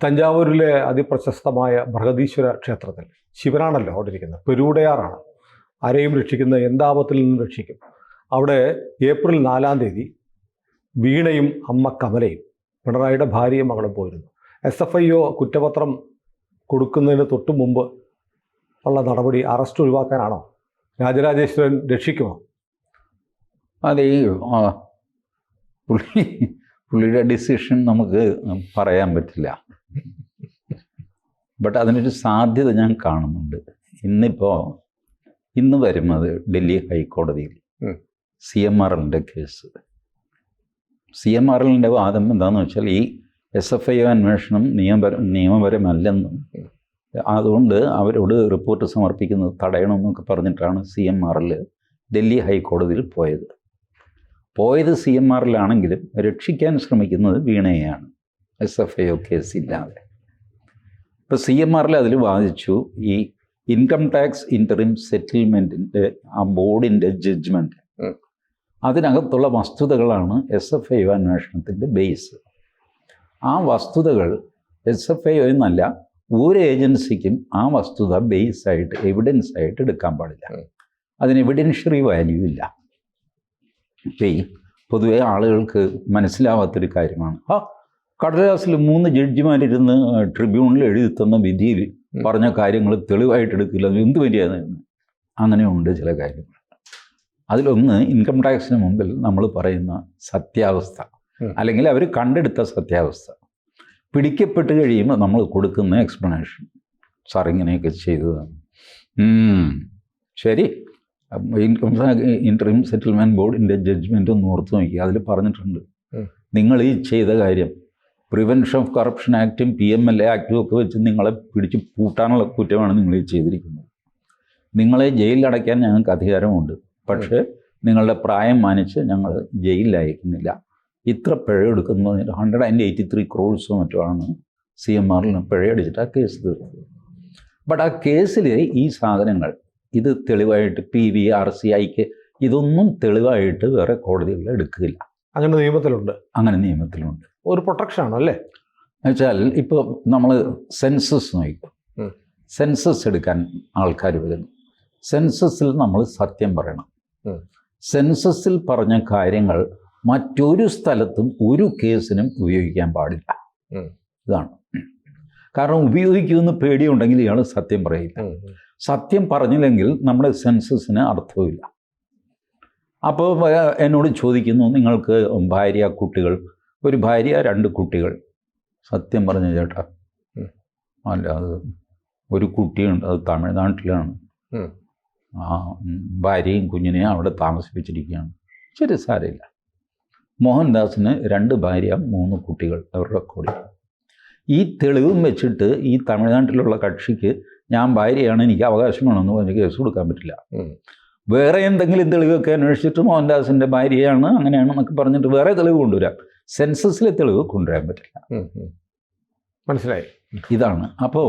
തഞ്ചാവൂരിലെ അതിപ്രശസ്തമായ ബൃഹദീശ്വര ക്ഷേത്രത്തിൽ ശിവനാണല്ലോ അവിടെ ഇരിക്കുന്നത്. പെരുവുടയാറാണ്. ആരെയും രക്ഷിക്കുന്ന എന്താപത്തിൽ നിന്നും രക്ഷിക്കും. അവിടെ ഏപ്രിൽ 4-ാം തീയതി വീണയും അമ്മ കമലയും പിണറായിയുടെ ഭാര്യയും മകളും പോയിരുന്നു. SFIO കുറ്റപത്രം കൊടുക്കുന്നതിന് തൊട്ടു മുമ്പ് ഉള്ള നടപടി അറസ്റ്റ് ഒഴിവാക്കാനാണോ? രാജരാജേശ്വരൻ രക്ഷിക്കുമോ? അതെ, പുള്ളിയുടെ ഡിസിഷൻ നമുക്ക് പറയാൻ പറ്റില്ല. ബട്ട് അതിനൊരു സാധ്യത ഞാൻ കാണുന്നുണ്ട്. ഇന്ന് വരുന്നത് ഡൽഹി ഹൈക്കോടതിയിൽ CMRLൻ്റെ കേസ്. CMRLൻ്റെ വാദം എന്താണെന്ന് വെച്ചാൽ ഈ SFIO അന്വേഷണം നിയമപരമല്ലെന്നും അതുകൊണ്ട് അവരോട് റിപ്പോർട്ട് സമർപ്പിക്കുന്നത് തടയണമെന്നൊക്കെ പറഞ്ഞിട്ടാണ് CMRL ഡൽഹി ഹൈക്കോടതിയിൽ പോയത്. CMRL ആണെങ്കിലും രക്ഷിക്കാൻ ശ്രമിക്കുന്നത് വീണയെയാണ്, SFIO കേസില്ലാതെ. ഇപ്പോൾ CMRL അതിൽ വാദിച്ചു ഈ ഇൻകം ടാക്സ് ഇൻ്ററിം സെറ്റിൽമെൻറ്റിൻ്റെ ആ ബോർഡിൻ്റെ ജഡ്ജ്മെൻറ്റ്, അതിനകത്തുള്ള വസ്തുതകളാണ് SFIO അന്വേഷണത്തിൻ്റെ ബേസ്. ആ വസ്തുതകൾ SFIO എന്നല്ല ഒരു ഏജൻസിക്കും ആ വസ്തുത ബേസായിട്ട് എവിഡൻസായിട്ട് എടുക്കാൻ പാടില്ല. അതിന് എവിഡൻഷ്യറി വാല്യൂ ഇല്ല. പൊതുവെ ആളുകൾക്ക് മനസ്സിലാവാത്തൊരു കാര്യമാണ്. കടലാസിൽ 3 ജഡ്ജിമാരിരുന്ന് ട്രിബ്യൂണലിൽ എഴുതി തന്ന വിധിയിൽ പറഞ്ഞ കാര്യങ്ങൾ തെളിവായിട്ട് എടുക്കില്ല, എന്ത് വരികയാണ്? അങ്ങനെയുണ്ട് ചില കാര്യങ്ങൾ. അതിലൊന്ന് ഇൻകം ടാക്സിന് മുമ്പിൽ നമ്മൾ പറയുന്ന സത്യാവസ്ഥ, അല്ലെങ്കിൽ അവർ കണ്ടെടുത്ത സത്യാവസ്ഥ. പിടിക്കപ്പെട്ട് കഴിയുമ്പോൾ നമ്മൾ കൊടുക്കുന്ന എക്സ്പ്ലനേഷൻ, സാർ ഇങ്ങനെയൊക്കെ ചെയ്തതാണ്. ശരി, ഇൻകം ഇൻ്ററിം സെറ്റിൽമെൻറ്റ് ബോർഡിൻ്റെ ജഡ്ജ്മെൻ്റ് ഒന്ന് ഓർത്ത് നോക്കി. അതിൽ പറഞ്ഞിട്ടുണ്ട്, നിങ്ങൾ ഈ ചെയ്ത കാര്യം പ്രിവെൻഷൻ ഓഫ് കറപ്ഷൻ ആക്റ്റും PMLA ആക്റ്റും ഒക്കെ വെച്ച് നിങ്ങളെ പിടിച്ച് പൂട്ടാനുള്ള കുറ്റമാണ് നിങ്ങൾ ഈ ചെയ്തിരിക്കുന്നത്. നിങ്ങളെ ജയിലിൽ അടയ്ക്കാൻ ഞങ്ങൾക്ക് അധികാരമുണ്ട്, പക്ഷേ നിങ്ങളുടെ പ്രായം മാനിച്ച് ഞങ്ങൾ ജയിലിൽ അയക്കുന്നില്ല. ഇത്ര പിഴ എടുക്കുന്നു 183 crores മറ്റുമാണ് CMRL പിഴയടിച്ചിട്ട് ആ കേസ് തീർത്തത്. ബട്ട് ആ കേസിൽ ഈ സാധനങ്ങൾ ഇത് തെളിവായിട്ട് PV RCIക്ക് ഇതൊന്നും തെളിവായിട്ട് വേറെ കോടതികളിൽ എടുക്കില്ല. അങ്ങനെ നിയമത്തിലുണ്ട്. ഒരു പ്രൊട്ടക്ഷൻ ആണോ അല്ലേ? എന്നുവെച്ചാൽ ഇപ്പോൾ നമ്മൾ സെൻസസ് നോക്കും. സെൻസസ് എടുക്കാൻ ആൾക്കാർ വരുന്നു. സെൻസസിൽ നമ്മൾ സത്യം പറയണം. സെൻസസിൽ പറഞ്ഞ കാര്യങ്ങൾ മറ്റൊരു സ്ഥലത്തും ഒരു കേസിനും ഉപയോഗിക്കാൻ പാടില്ല. ഇതാണ് കാരണം. ഉപയോഗിക്കുമെന്ന് പേടിയുണ്ടെങ്കിൽ ഇയാൾ സത്യം പറയില്ല. സത്യം പറഞ്ഞില്ലെങ്കിൽ നമ്മുടെ സെൻസസിന് അർത്ഥമില്ല. അപ്പോൾ എന്നോട് ചോദിക്കുന്നു, നിങ്ങൾക്ക് ഭാര്യ, കുട്ടികൾ, ഒരു ഭാര്യ 2 കുട്ടികൾ. സത്യം പറഞ്ഞു ചേട്ടാ, അല്ല, അത് ഒരു കുട്ടിയുണ്ട്, അത് തമിഴ്നാട്ടിലാണ്. ഭാര്യയും കുഞ്ഞിനെയും അവിടെ താമസിപ്പിച്ചിരിക്കുകയാണ്. ശരി, സാരമില്ല. മോഹൻദാസിന് 2 ഭാര്യ 3 കുട്ടികൾ അവരുടെ കൂടെ. ഈ തെളിവും വെച്ചിട്ട് ഈ തമിഴ്നാട്ടിലുള്ള കക്ഷിക്ക് ഞാൻ ഭാര്യയാണ്, എനിക്ക് അവകാശമാണെന്ന് പറഞ്ഞ് കേസ് കൊടുക്കാൻ പറ്റില്ല. വേറെ എന്തെങ്കിലും തെളിവൊക്കെ അന്വേഷിച്ചിട്ട് മോഹൻദാസിൻ്റെ ഭാര്യയാണ് അങ്ങനെയാണെന്നൊക്കെ പറഞ്ഞിട്ട് വേറെ തെളിവ് കൊണ്ടുവരാം. സെൻസസിലെ തെളിവ് കൊണ്ടുവരാൻ പറ്റില്ല. മനസ്സിലായി? ഇതാണ്. അപ്പോൾ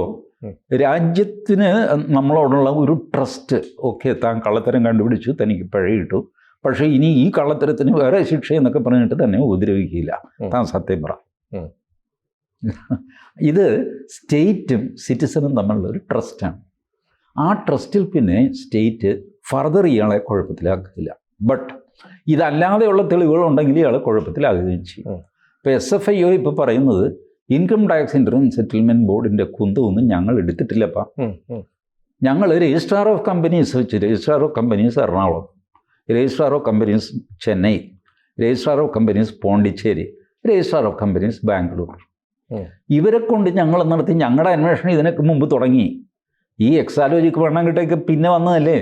രാജ്യത്തിന് നമ്മളോടുള്ള ഒരു ട്രസ്റ്റ്. ഓക്കെ, താൻ കള്ളത്തരം കണ്ടുപിടിച്ചു, തനിക്ക് പിഴ കിട്ടു, പക്ഷേ ഇനി ഈ കള്ളത്തരത്തിന് വേറെ ശിക്ഷ എന്നൊക്കെ പറഞ്ഞിട്ട് തന്നെ ഉപദ്രവിക്കില്ല, താൻ സത്യം പറ. ഇത് സ്റ്റേറ്റും സിറ്റിസണും തമ്മിലുള്ള ഒരു ട്രസ്റ്റാണ്. ആ ട്രസ്റ്റിൽ പിന്നെ സ്റ്റേറ്റ് ഫർദർ ഇയാളെ കുഴപ്പത്തിലാക്കില്ല. ബട്ട് ഇതല്ലാതെയുള്ള തെളിവുകളുണ്ടെങ്കിൽ ഇയാളെ കുഴപ്പത്തിലാകുകയും ചെയ്യും. ഇപ്പോൾ SFIO ഇപ്പോൾ പറയുന്നത് ഇൻകം ടാക്സ് ഇൻ്ററിം സെറ്റിൽമെൻറ്റ് ബോർഡിൻ്റെ കുന്തമൊന്നും ഞങ്ങൾ എടുത്തിട്ടില്ലപ്പാ. ഞങ്ങൾ രജിസ്ട്രാർ ഓഫ് കമ്പനീസ് വെച്ച്, registrar of companies Ernakulam, registrar of companies Chennai, registrar of companies Pondicherry, registrar of companies Bangalore, ഇവരെ കൊണ്ട് ഞങ്ങൾ നടത്തി ഞങ്ങളുടെ അന്വേഷണം ഇതിനൊക്കെ മുമ്പ് തുടങ്ങി. ഈ എക്സാലോജിക്ക് വണ്ണം കിട്ടൊക്കെ പിന്നെ വന്നതല്ലേ.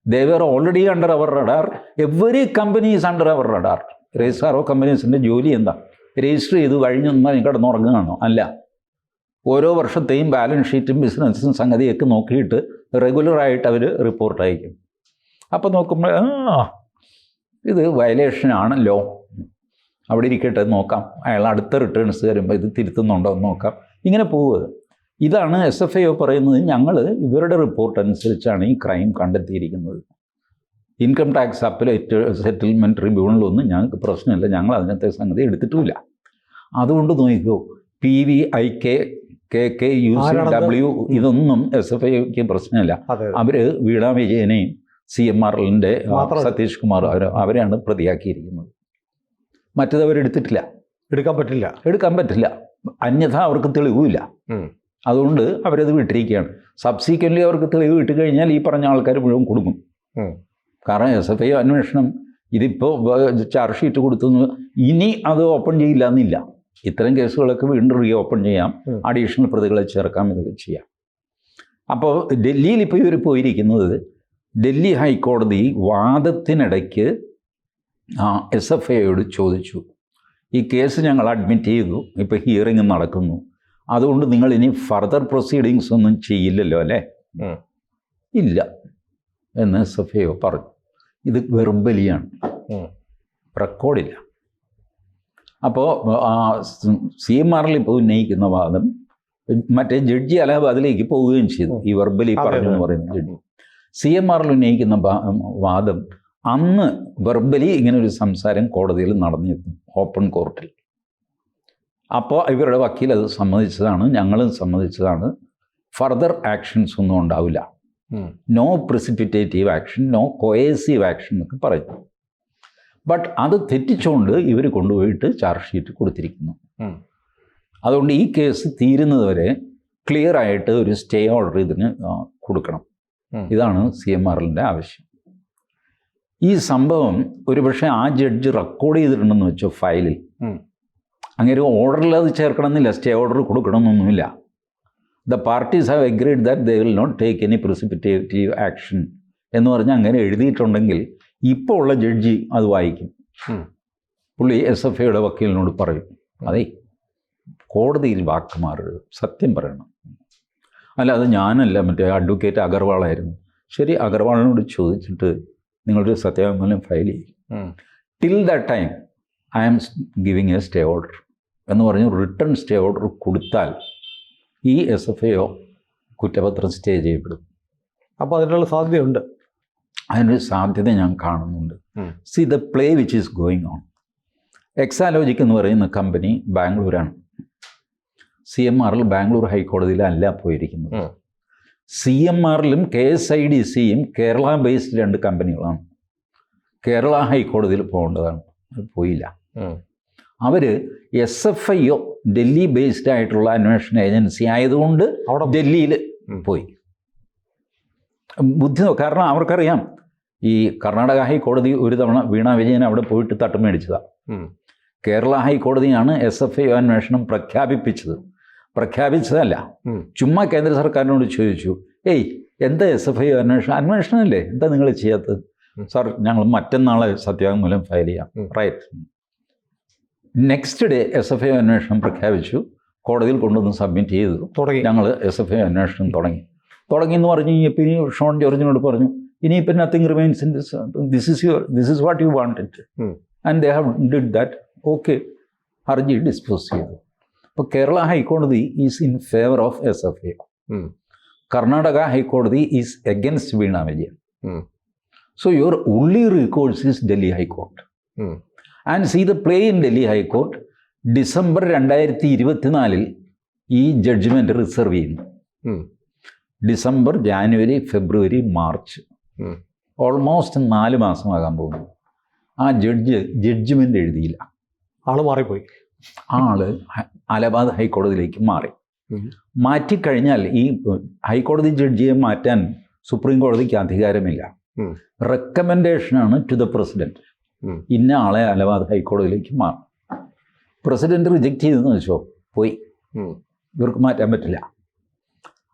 They were already under our radar. Every company is under our radar. Registrar of കമ്പനീസിൻ്റെ ജോലി എന്താ? രജിസ്റ്റർ ചെയ്ത് കഴിഞ്ഞൊന്നും കിടന്നുറങ്ങുകയാണോ? അല്ല. ഓരോ വർഷത്തെയും ബാലൻസ് ഷീറ്റും ബിസിനസ്സും സംഗതിയൊക്കെ നോക്കിയിട്ട് റെഗുലറായിട്ട് അവർ റിപ്പോർട്ട് അയക്കും. അപ്പോൾ നോക്കുമ്പോൾ ഇത് വയലേഷൻ ആണല്ലോ, അവിടെ ഇരിക്കട്ടെ, നോക്കാം, അയാൾ അടുത്ത റിട്ടേൺസ് വരുമ്പോൾ ഇത് തിരുത്തുന്നുണ്ടോ എന്ന് നോക്കാം. ഇങ്ങനെ പോവുക. ഇതാണ് SFIO പറയുന്നത്. ഞങ്ങൾ ഇവരുടെ റിപ്പോർട്ട് അനുസരിച്ചാണ് ഈ ക്രൈം കണ്ടെത്തിയിരിക്കുന്നത്. ഇൻകം ടാക്സ് അപ്പലേറ്റ് സെറ്റിൽമെൻറ്റ് ട്രിബ്യൂണലൊന്നും ഞങ്ങൾക്ക് പ്രശ്നമില്ല, ഞങ്ങൾ അതിനകത്തെ സംഗതി എടുത്തിട്ടുമില്ല. അതുകൊണ്ട് നോക്കിക്കോ, PVIK, KK, UCW ഇതൊന്നും SFIക്ക് പ്രശ്നമില്ല. അവർ വീണ വിജയനെയും CMRLൻ്റെ സതീഷ് കുമാർ അവരെയാണ് പ്രതിയാക്കിയിരിക്കുന്നത്. മറ്റേത് അവരെടുത്തിട്ടില്ല, എടുക്കാൻ പറ്റില്ല. അന്യഥ അവർക്ക് തെളിവുമില്ല. അതുകൊണ്ട് അവരത് വിട്ടിരിക്കുകയാണ്. സബ്സീക്വൻ്റ്ലി അവർക്ക് തെളിവ് കിട്ടിക്കഴിഞ്ഞാൽ ഈ പറഞ്ഞ ആൾക്കാർ മുഴുവൻ കൊടുക്കും. കാരണം SFI അന്വേഷണം ഇതിപ്പോൾ ചാർജ് ഷീറ്റ് കൊടുത്തു, ഇനി അത് ഓപ്പൺ ചെയ്യില്ല എന്നില്ല. ഇത്തരം കേസുകളൊക്കെ വീണ്ടും റീ ഓപ്പൺ ചെയ്യാം, അഡീഷണൽ പ്രതികളെ ചേർക്കാം, ഇതൊക്കെ ചെയ്യാം. അപ്പോൾ ഡൽഹിയിൽ ഇപ്പോൾ ഇവർ പോയിരിക്കുന്നത്, ഡൽഹി ഹൈക്കോടതി വാദത്തിനിടയ്ക്ക് SFIയോട് ചോദിച്ചു, ഈ കേസ് ഞങ്ങൾ അഡ്മിറ്റ് ചെയ്തു, ഇപ്പോൾ ഹിയറിംഗ് നടക്കുന്നു, അതുകൊണ്ട് നിങ്ങൾ ഇനി ഫർദർ പ്രൊസീഡിങ്സ് ഒന്നും ചെയ്യില്ലല്ലോ അല്ലേ? ഇല്ല എന്ന് SFIO പറഞ്ഞു. ഇത് വെർബലിയാണ്, റെക്കോർഡില്ല. അപ്പോൾ CMRL ഇപ്പോൾ ഉന്നയിക്കുന്ന വാദം മറ്റേ ജഡ്ജി അലഹബാദിലേക്ക് പോവുകയും ചെയ്തു. ഈ വെർബലി പറഞ്ഞു എന്ന് പറയുന്ന ജഡ്ജി CMRL ഉന്നയിക്കുന്ന വാദം അന്ന് വെർബലി ഇങ്ങനൊരു സംസാരം കോടതിയിൽ നടന്നിരുന്നു, ഓപ്പൺ കോർട്ടിൽ. അപ്പോൾ ഇവരുടെ വക്കീൽ അത് സമ്മതിച്ചതാണ്, ഞങ്ങളും സമ്മതിച്ചതാണ്. ഫർദർ ആക്ഷൻസ് ഒന്നും ഉണ്ടാവില്ല, നോ പ്രിസിപ്പിറ്റേറ്റീവ് ആക്ഷൻ, നോ കൊയേസീവ് ആക്ഷൻ എന്നൊക്കെ പറയും. ബട്ട് അത് തെറ്റിച്ചുകൊണ്ട് ഇവർ കൊണ്ടുപോയിട്ട് ചാർജ് ഷീറ്റ് കൊടുത്തിരിക്കുന്നു. അതുകൊണ്ട് ഈ കേസ് തീരുന്നതുവരെ ക്ലിയർ ആയിട്ട് ഒരു സ്റ്റേ ഓർഡർ ഇതിന് കൊടുക്കണം. ഇതാണ് CMRLൻ്റെ ആവശ്യം. ഈ സംഭവം ഒരുപക്ഷെ ആ ജഡ്ജ് റെക്കോർഡ് ചെയ്തിട്ടുണ്ടെന്ന് വെച്ചോ ഫയലിൽ, അങ്ങനെ ഓർഡറിൽ അത് ചേർക്കണമെന്നില്ല, സ്റ്റേ ഓർഡർ കൊടുക്കണമെന്നൊന്നുമില്ല. The parties have agreed that they will not take any precipitative action എന്ന് പറഞ്ഞ് അങ്ങനെ എഴുതിയിട്ടുണ്ടെങ്കിൽ ഇപ്പോൾ ഉള്ള ജഡ്ജി അത് വായിക്കും. പുള്ളി SFIയുടെ വക്കീലിനോട് പറയും, അതെ കോടതിയിൽ വാക്ക് മാറരുത്, സത്യം പറയണം. അല്ല അത് ഞാനല്ല, മറ്റേ അഡ്വക്കേറ്റ് അഗർവാളായിരുന്നു. ശരി, അഗർവാളിനോട് ചോദിച്ചിട്ട് നിങ്ങളൊരു സത്യവാങ്മൂലം ഫയൽ ചെയ്യും. Till that time I am giving a stay order എന്ന് പറഞ്ഞ് റിട്ടേൺ സ്റ്റേ ഓർഡർ കൊടുത്താൽ ഈ SFIO കുറ്റപത്രം സ്റ്റേ ചെയ്യപ്പെടും. അപ്പോൾ അതിനുള്ള സാധ്യതയുണ്ട്. അതിനൊരു സാധ്യത ഞാൻ കാണുന്നുണ്ട്. C the play which is going on. Exalogic എന്ന് പറയുന്ന കമ്പനി ബാംഗ്ലൂരാണ്. CMRL ബാംഗ്ലൂർ ഹൈക്കോടതിയിലല്ല പോയിരിക്കുന്നത്. CMRLും KSIDCയും കേരള ബേസ്ഡ് 2 കമ്പനികളാണ്. കേരള ഹൈക്കോടതിയിൽ പോകേണ്ടതാണ്, അത് പോയില്ല. അവർ SFIO ഡൽഹി ബേസ്ഡ് ആയിട്ടുള്ള അന്വേഷണ ഏജൻസി ആയതുകൊണ്ട് ഡൽഹിയിൽ പോയി. കാരണം അവർക്കറിയാം ഈ കർണാടക ഹൈക്കോടതി ഒരു തവണ വീണ വിജയൻ അവിടെ പോയിട്ട് തട്ട് മേടിച്ചതാണ്. കേരള ഹൈക്കോടതിയാണ് SFIO അന്വേഷണം പ്രഖ്യാപിച്ചതല്ല. ചുമ്മാ കേന്ദ്ര സർക്കാരിനോട് ചോദിച്ചു, ഏയ് എന്താ SFIO അന്വേഷണമല്ലേ, എന്താ നിങ്ങൾ ചെയ്യാത്തത്? സാർ ഞങ്ങൾ മറ്റന്നാളെ സത്യവാങ്മൂലം ഫയൽ ചെയ്യാം. റൈറ്റ്. നെക്സ്റ്റ് ഡേ SFIO അന്വേഷണം പ്രഖ്യാപിച്ചു, കോടതിയിൽ കൊണ്ടുവന്ന് സബ്മിറ്റ് ചെയ്തു. ഞങ്ങൾ SFIO അന്വേഷണം തുടങ്ങി എന്ന് പറഞ്ഞു കഴിഞ്ഞപ്പോൾ ഇനി ഷോൺ ജോർജിനോട് പറഞ്ഞു, ഇനിയിപ്പോൾ nothing remains in this is what you wanted and they have did that. Okay, ഹർജി ഡിസ്പോസ് ചെയ്തു. അപ്പോൾ കേരള ഹൈക്കോടതി is in favour of SFIO. Karnataka ഹൈക്കോടതി is against Veena Vijayan. So your only recourse is Delhi High Court. And see the play in Delhi High Court. December 2024 ഈ judgement reserve ചെയ്യുന്നു. December, January, ഫെബ്രുവരി, March, almost 4 മാസമാകാൻ പോകുന്നു. ആ judgement എഴുതിയില്ല. ആള് മാറിപ്പോയി. ആള് അലഹാബാദ് ഹൈക്കോടതിയിലേക്ക് മാറ്റിക്കഴിഞ്ഞാൽ ഈ ഹൈക്കോടതി ജഡ്ജിയെ മാറ്റാൻ സുപ്രീം കോടതിക്ക് അധികാരമില്ല. റെക്കമെൻഡേഷനാണ് ടു ദ പ്രസിഡൻറ്റ്, ഇന്ന ആളെ അലഹാബാദ് ഹൈക്കോടതിയിലേക്ക് മാറും. പ്രസിഡൻറ്റ് റിജക്റ്റ് ചെയ്തെന്ന് വെച്ചോ, പോയി, ഇവർക്ക് മാറ്റാൻ പറ്റില്ല.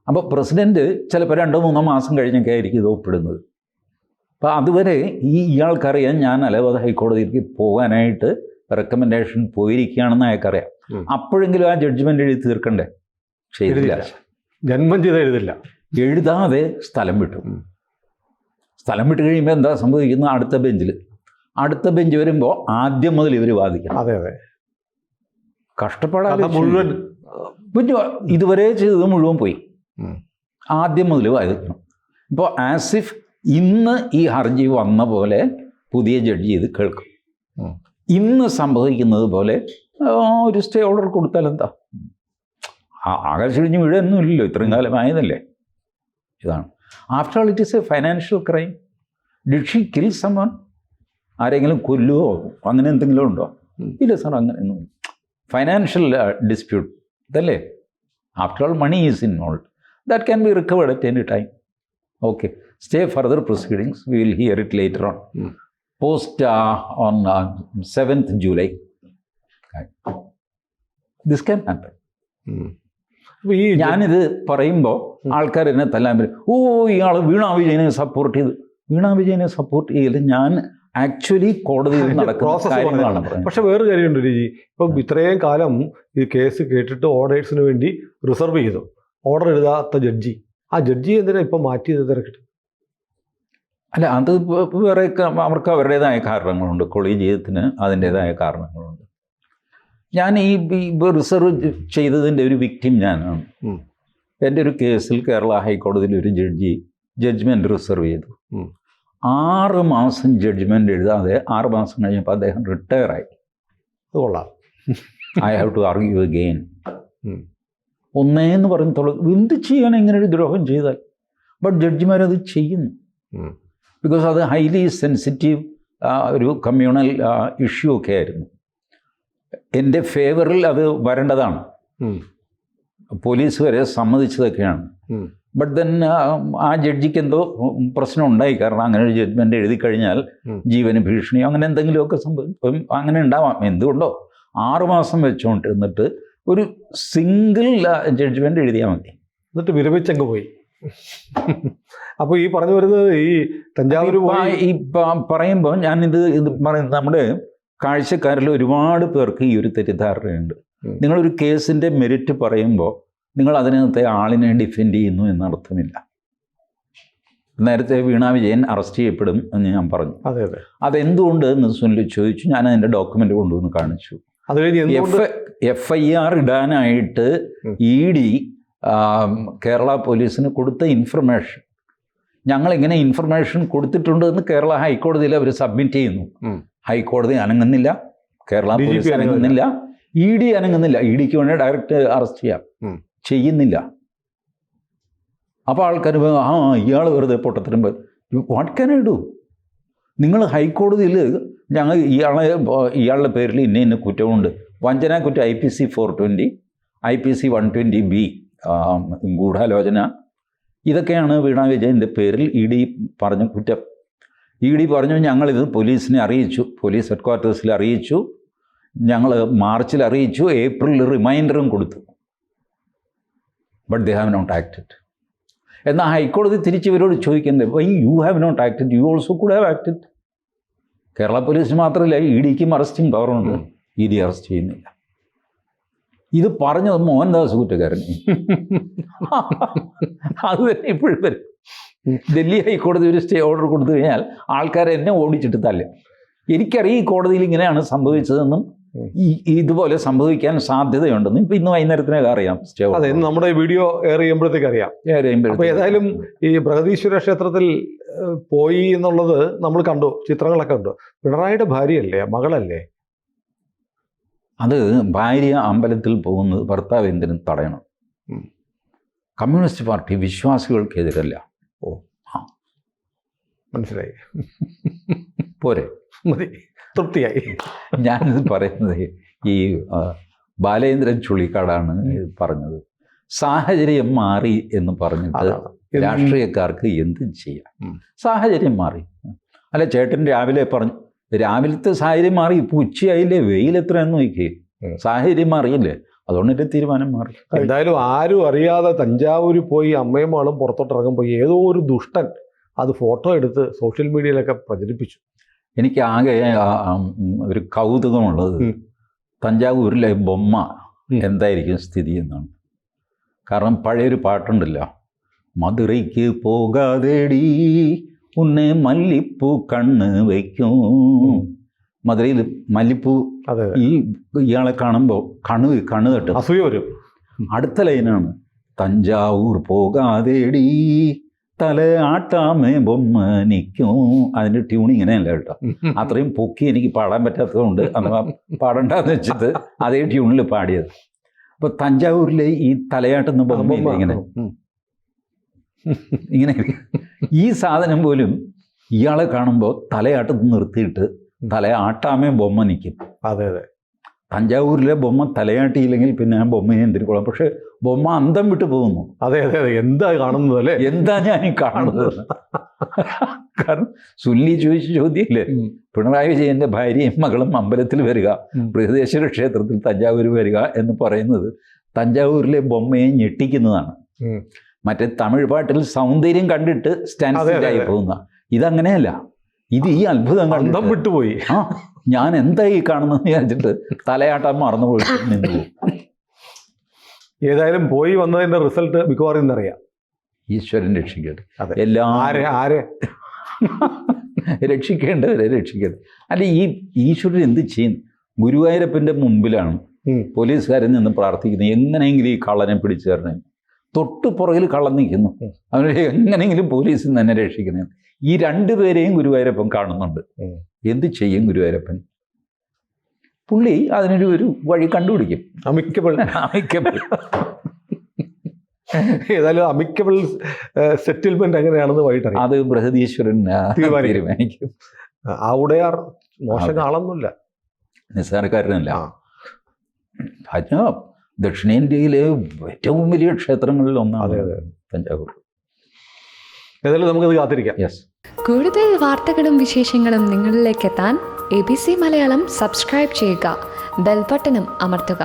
അപ്പോൾ പ്രസിഡൻറ്റ് ചിലപ്പോൾ 2-3 മാസം കഴിഞ്ഞൊക്കെ ആയിരിക്കും ഇത് ഒപ്പിടുന്നത്. അപ്പോൾ അതുവരെ ഇയാൾക്കറിയാം ഞാൻ അലഹാബാദ് ഹൈക്കോടതിയിലേക്ക് പോകാനായിട്ട് റെക്കമെൻഡേഷൻ പോയിരിക്കുകയാണെന്ന് അയാൾക്കറിയാം. അപ്പോഴെങ്കിലും ആ ജഡ്ജ്മെൻ്റ് എഴുതി തീർക്കണ്ടേ? ചെയ്തില്ല. ജന്മം ചെയ്ത് എഴുതാതെ സ്ഥലം വിട്ടു. സ്ഥലം വിട്ട് കഴിയുമ്പോൾ എന്താ സംഭവിക്കുന്നത്? അടുത്ത ബെഞ്ച് വരുമ്പോൾ ആദ്യം മുതൽ ഇവർ വാദിക്കണം. അതെ അതെ, കഷ്ടപ്പാടാണ് മുഴുവൻ. പിന്നെ ഇതുവരെ ചെയ്തത് മുഴുവൻ പോയി, ആദ്യം മുതൽ വാദിക്കണം. ഇപ്പോൾ ആസ് ഇഫ് ഇന്ന് ഈ ഹർജി വന്ന പോലെ പുതിയ ജഡ്ജി ഇത് കേൾക്കും. ഇന്ന് സംഭവിക്കുന്നത് പോലെ ഒരു സ്റ്റേ ഓർഡർ കൊടുത്താൽ എന്താ? ആകാശിടിഞ്ഞ് വീഴൊന്നും ഇല്ലല്ലോ, ഇത്രയും കാലം ആയതല്ലേ. ഇതാണ്. After all it is a financial crime. Did she kill someone? ആരെങ്കിലും കൊല്ലുവോ അങ്ങനെ എന്തെങ്കിലും ഉണ്ടോ? ഇല്ല സാർ, അങ്ങനെയൊന്നും. ഫൈനാൻഷ്യൽ ഡിസ്പ്യൂട്ട് ഇതല്ലേ. After all money is involve. That can be recovered at any time. Okay, stay further proceedings, we will hear it later on. Post on 7th July. This can happen. ഈ ഞാനിത് പറയുമ്പോൾ ആൾക്കാർ എന്നെ തല്ലാൻ വരും. ഓ, ഇയാൾ വീണ വിജയനെ സപ്പോർട്ട് ചെയ്ത്. വീണ വിജയനെ സപ്പോർട്ട് ചെയ്ത് ഞാൻ ആക്ച്വലി കോടതിയിൽ നടക്കുന്ന കാര്യങ്ങളാണ് പറയുന്നത്. പക്ഷെ വേറെ കാര്യമുണ്ട് രുചി. ഇപ്പം ഇത്രയും കാലം ഈ കേസ് കേട്ടിട്ട് ഓർഡേഴ്സിന് വേണ്ടി റിസർവ് ചെയ്തു. ഓർഡർ എഴുതാത്ത ജഡ്ജി, ആ ജഡ്ജി എന്തിനാ ഇപ്പം മാറ്റിയത് തിരക്കിട്ട്? അല്ല, അത് വേറെ അവർക്ക് അവരുടേതായ കാരണങ്ങളുണ്ട്. കൊളീജിയത്തിന് അതിൻ്റേതായ കാരണങ്ങളുണ്ട്. ഞാൻ ഈ റിസർവ് ചെയ്തതിൻ്റെ ഒരു വിക്ടിം ഞാനാണ്. എൻ്റെ ഒരു കേസിൽ കേരള ഹൈക്കോടതിയിൽ ഒരു ജഡ്ജി ജഡ്ജ്മെൻറ്റ് റിസർവ് ചെയ്തു. 6 മാസം ജഡ്ജ്മെൻറ്റ് എഴുതാതെ 6 മാസം കഴിഞ്ഞപ്പോൾ അദ്ദേഹം റിട്ടയറായി. അത് കൊള്ളാം. I have to argue again. ഒന്നേന്ന് പറഞ്ഞത്തോളം എന്ത് ചെയ്യാൻ ഇങ്ങനെ ഒരു ദ്രോഹം ചെയ്താൽ? ബട്ട് ജഡ്ജിമാരത് ചെയ്യുന്നു. ബിക്കോസ് അത് ഹൈലി സെൻസിറ്റീവ് ഒരു കമ്മ്യൂണൽ ഇഷ്യൂ ഒക്കെ ആയിരുന്നു. എൻ്റെ ഫേവറിൽ അത് വരേണ്ടതാണ്. പോലീസ് വരെ സമ്മതിച്ചതൊക്കെയാണ്. ബട്ട് ദെൻ ആ ജഡ്ജിക്ക് എന്തോ പ്രശ്നം ഉണ്ടായി. കാരണം അങ്ങനെ ഒരു ജഡ്ജ്മെൻ്റ് എഴുതി കഴിഞ്ഞാൽ ജീവന് ഭീഷണിയോ അങ്ങനെ എന്തെങ്കിലുമൊക്കെ അങ്ങനെ ഉണ്ടാവാം. എന്തുകൊണ്ടോ 6 മാസം വെച്ചുകൊണ്ടിരുന്നിട്ട് ഒരു സിംഗിൾ ജഡ്ജ്മെൻ്റ് എഴുതിയാൽ മതി, എന്നിട്ട് വിരമിച്ചങ്ങ് പോയി. അപ്പോൾ ഈ പറഞ്ഞു വരുന്നത് ഈ തഞ്ചാവൂർ ഈ പറയുമ്പോൾ ഞാനിത് പറയുന്നത് നമ്മുടെ കാഴ്ചക്കാരിൽ ഒരുപാട് പേർക്ക് ഈ ഒരു തെറ്റിദ്ധാരണയുണ്ട്. നിങ്ങളൊരു കേസിൻ്റെ മെറിറ്റ് പറയുമ്പോൾ നിങ്ങൾ അതിനകത്തെ ആളിനെ ഡിഫെൻഡ് ചെയ്യുന്നു എന്നർത്ഥമില്ല. നേരത്തെ വീണ വിജയൻ അറസ്റ്റ് ചെയ്യപ്പെടും എന്ന് ഞാൻ പറഞ്ഞു. അതെ അതെ. അതെന്തുകൊണ്ട് എന്ന് സുനിൽ ചോദിച്ചു. ഞാൻ അതിൻ്റെ ഡോക്യുമെൻ്റ് കൊണ്ടുവന്ന് കാണിച്ചു. അത് കഴിഞ്ഞ് FIR ഇടാനായിട്ട് ED കേരള പോലീസിന് കൊടുത്ത ഇൻഫർമേഷൻ, ഞങ്ങളിങ്ങനെ ഇൻഫർമേഷൻ കൊടുത്തിട്ടുണ്ടെന്ന് കേരള ഹൈക്കോടതിയിൽ അവർ സബ്മിറ്റ് ചെയ്യുന്നു. ഹൈക്കോടതി അനങ്ങുന്നില്ല, കേരള പോലീസ് അനങ്ങുന്നില്ല, ED അനങ്ങുന്നില്ല. EDക്ക് വേണേൽ ഡയറക്റ്റ് അറസ്റ്റ് ചെയ്യാം, ചെയ്യുന്നില്ല. അപ്പോൾ ആൾക്കാർ ഇയാൾ വെറുതെ പൊട്ടത്തരം. What can I do? നിങ്ങൾ ഹൈക്കോടതിയിൽ ഞങ്ങൾ ഇയാളുടെ പേരിൽ ഇന്ന കുറ്റമുണ്ട്, വഞ്ചന കുറ്റം IPC 420, IPC 120B ഗൂഢാലോചന, ഇതൊക്കെയാണ് വീണ വിജയൻ്റെ പേരിൽ ED പറഞ്ഞ കുറ്റം. ED പറഞ്ഞു ഞങ്ങളിത് പോലീസിനെ അറിയിച്ചു, പോലീസ് ഹെഡ്ക്വാർട്ടേഴ്സിൽ അറിയിച്ചു, ഞങ്ങൾ മാർച്ചിൽ അറിയിച്ചു, ഏപ്രിലിൽ റിമൈൻഡറും കൊടുത്തു. But they have not acted. എന്നാൽ ഹൈക്കോടതി തിരിച്ച് ഇവരോട് ചോദിക്കുന്നത്, why you have not acted, you also could have acted. Kerala പോലീസിന് മാത്രമല്ല EDക്കും അറസ്റ്റിംഗ് പവറുണ്ട്, ED അറസ്റ്റ് ചെയ്യുന്നില്ല. ഇത് പറഞ്ഞത് മോഹൻദാസ് കുറ്റക്കാരൻ. അത് തന്നെ ഇപ്പോഴും വരും. ഡൽഹി ഹൈക്കോടതി ഒരു സ്റ്റേ ഓർഡർ കൊടുത്തു കഴിഞ്ഞാൽ ആൾക്കാർ എന്നെ ഓടിച്ചിട്ട് തല്ല. എനിക്കറിയാം ഈ കോടതിയിൽ ഇങ്ങനെയാണ് സംഭവിച്ചതെന്നും ഇതുപോലെ സംഭവിക്കാൻ സാധ്യതയുണ്ടെന്നും ഇപ്പം ഇന്ന് വൈകുന്നേരത്തിനൊക്കെ അറിയാം. സ്റ്റേ അതെ, നമ്മുടെ വീഡിയോ എയർ ചെയ്യുമ്പോഴത്തേക്ക് അറിയാം. അപ്പോൾ ഏതായാലും ഈ ബൃഹദീശ്വര ക്ഷേത്രത്തിൽ പോയി എന്നുള്ളത് നമ്മൾ കണ്ടു, ചിത്രങ്ങളൊക്കെ കണ്ടു. പിണറായിയുടെ ഭാര്യയല്ലേ, മകളല്ലേ? അത് ഭാര്യ അമ്പലത്തിൽ പോകുന്നത് ഭർത്താവ് എന്തിനും തടയണം. Communist party വിശ്വാസികൾക്കെതിരല്ല. ഓ, മനസ്സിലായി. പോരെ, മതി, തൃപ്തിയായി. ഞാനിത് പറയുന്നത് ഈ ബാലേന്ദ്രൻ ചുള്ളിക്കാടാണ് പറഞ്ഞത്. സാഹചര്യം മാറി എന്ന് പറഞ്ഞിട്ട് രാഷ്ട്രീയക്കാർക്ക് എന്തും ചെയ്യാം. സാഹചര്യം മാറി. അല്ല, ചേട്ടൻ രാവിലെ പറഞ്ഞു, രാവിലത്തെ സാഹചര്യം മാറി, ഇപ്പോൾ ഉച്ചയായില്ലേ, വെയിൽ എത്രയെന്ന് നോക്കിയേ, സാഹചര്യം മാറിയില്ലേ, അതുകൊണ്ട് എൻ്റെ തീരുമാനം മാറി. എന്തായാലും ആരും അറിയാതെ തഞ്ചാവൂരിൽ പോയി അമ്മയും മകളും പുറത്തോട്ടിറങ്ങുമ്പോൾ ഏതോ ഒരു ദുഷ്ടൻ അത് ഫോട്ടോ എടുത്ത് സോഷ്യൽ മീഡിയയിലൊക്കെ പ്രചരിപ്പിച്ചു. എനിക്ക് ആകെ ഒരു കൗതുകമുള്ളത് തഞ്ചാവൂരിലെ ബൊമ്മ എന്തായിരിക്കും സ്ഥിതി എന്നാണ്. കാരണം പഴയൊരു പാട്ടുണ്ടല്ലോ, മധുരയ്ക്ക് പോകാതെടി ഉന്നെ മല്ലിപ്പൂ കണ്ണ് വയ്ക്കും. മധുരയിൽ മല്ലിപ്പൂ. ഈ ഇയാളെ കാണുമ്പോൾ കണ്ണ് തട്ടും, അസൂയ വരും. അടുത്ത ലൈനാണ്, തഞ്ചാവൂർ പോകാതെടി തല ആട്ടാമേ ബൊമ്മ നിൽക്കും. അതിൻ്റെ ട്യൂൺ ഇങ്ങനെയല്ല കേട്ടോ, അത്രയും പൊക്കി എനിക്ക് പാടാൻ പറ്റാത്തതുകൊണ്ട് അഥവാ പാടണ്ടെന്ന് വെച്ചിട്ട് അതേ ട്യൂണിൽ പാടിയത്. അപ്പോൾ തഞ്ചാവൂരിലെ ഈ തലയാട്ടുന്ന ബൊമ്മയില്ലേ ഇങ്ങനെ ഇങ്ങനെ ഈ സാധനം പോലും ഇയാളെ കാണുമ്പോൾ തലയാട്ടത്ത് നിർത്തിയിട്ട് തലയാട്ടാമേ ബൊമ്മ നിൽക്കും. അതെ അതെ. തഞ്ചാവൂരിലെ ബൊമ്മ തലയാട്ടിയില്ലെങ്കിൽ പിന്നെ ആ ബൊമ്മയെ എന്തിരിക്കൊള്ളാം. പക്ഷെ ബൊമ്മ അന്തം വിട്ട് പോകുന്നു. അതെ അതെ അതെ. എന്താ കാണുന്നത് അല്ലേ? എന്താ ഞാൻ ഈ കാണുന്നത്? കാരണം സുല്ലി ചോദിച്ച ചോദ്യമില്ലേ, പിണറായി വിജയൻ്റെ ഭാര്യയും മകളും അമ്പലത്തിൽ വരിക, ബൃഹദേശ്വര ക്ഷേത്രത്തിൽ തഞ്ചാവൂർ വരിക എന്ന് പറയുന്നത് തഞ്ചാവൂരിലെ ബൊമ്മയെ ഞെട്ടിക്കുന്നതാണ്. മറ്റേ തമിഴ് പാട്ടിൽ സൗന്ദര്യം കണ്ടിട്ട് സ്റ്റാൻഡായി പോകുന്ന ഇതങ്ങനെയല്ല. ഇത് ഈ അത്ഭുതം അന്തം വിട്ടുപോയി. ആ ഞാൻ എന്താ ഈ കാണുന്നത് വിചാരിച്ചിട്ട് തലയാട്ടാൻ മറന്നു പോയി നിന്ന് പോകും. ഏതായാലും പോയി വന്നതിന്റെ റിസൾട്ട് മിക്കവാറും ഇന്നറിയാം. ഈശ്വരൻ രക്ഷിക്കട്ടെ. ആരെ ആരെ രക്ഷിക്കേണ്ടവരെ രക്ഷിക്കട്ടെ. അല്ല, ഈ ഈശ്വരൻ എന്ത് ചെയ്യും? ഗുരുവായൂരപ്പൻ്റെ മുമ്പിലാണ് പോലീസുകാരിൽ നിന്ന് പ്രാർത്ഥിക്കുന്നത്, എങ്ങനെയെങ്കിലും ഈ കള്ളനെ പിടിച്ചു തരണേ. തൊട്ട് പുറകിൽ കള്ളൻ നിൽക്കുന്നു, അവനെ എങ്ങനെയെങ്കിലും പോലീസിൽ നിന്ന് തന്നെ രക്ഷിക്കണേ. ഈ രണ്ടുപേരെയും ഗുരുവായൂരപ്പൻ കാണുന്നുണ്ട്. എന്ത് ചെയ്യും ഗുരുവായൂരപ്പൻ? പുള്ളി അതിനൊരു വഴി കണ്ടുപിടിക്കും. അമിക്കബിൾ. ഏതായാലും അമിക്കബിൾ സെറ്റിൽമെന്റ് എങ്ങനെയാണെന്ന് വൈകിട്ടറിയാം. അത് ബൃഹദീശ്വരൻ തീരുമാനിക്കും. ആ ഉടയാർ മോശം ആളൊന്നുമില്ല, നിസ്സാരക്കാരനല്ല. ദക്ഷിണേന്ത്യയിലെ ഏറ്റവും വലിയ ക്ഷേത്രങ്ങളിൽ ഒന്നാണ് തഞ്ചാവൂർ. ഏതായാലും നമുക്കത് കാത്തിരിക്കാം. യെസ്. കൂടുതൽ വാർത്തകളും വിശേഷങ്ങളും നിങ്ങളിലേക്ക് എത്താൻ ABC മലയാളം സബ്സ്ക്രൈബ് ചെയ്യുക, ബെൽ ബട്ടണും അമർത്തുക.